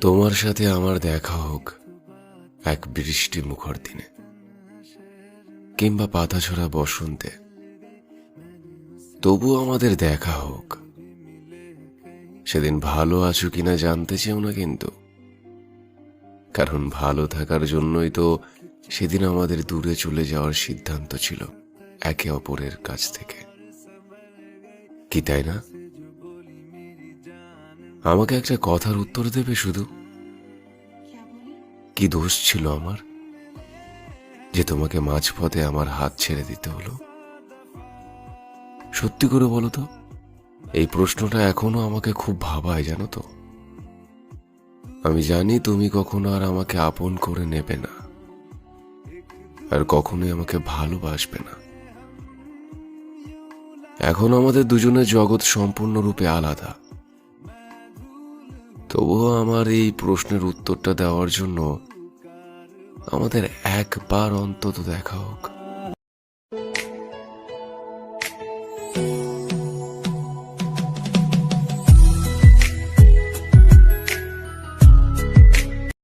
তোমার সাথে আমার দেখা হোক এক বৃষ্টি মুখর দিনে, কিংবা পাতাঝরা বসন্তে, তবু আমাদের দেখা হোক। সেদিন ভালো আছো কিনা জানতে চেও না কিন্তু, কারণ ভালো থাকার জন্যই তো সেদিন আমাদের দূরে চলে যাওয়ার সিদ্ধান্ত ছিল একে অপরের কাছ থেকে, কি তাই না? আমাকে একটা কথার উত্তর দেবে শুধু, কি দোষ ছিল আমার যে তোমাকে মাঝপথে আমার হাত ছেড়ে দিতে হলো? সত্যি করে বলো তো, এই প্রশ্নটা এখনো আমাকে খুব ভাবায়, জানো তো। আমি জানি তুমি কখনো আর আমাকে আপন করে নেবে না, আর কখনোই আমাকে ভালোবাসবে না। এখন আমাদের দুজনের জগৎ সম্পূর্ণরূপে আলাদা। তবুও আমার এই প্রশ্নের উত্তরটা দেওয়ার জন্য আমাদের একবার অন্তত দেখা হোক।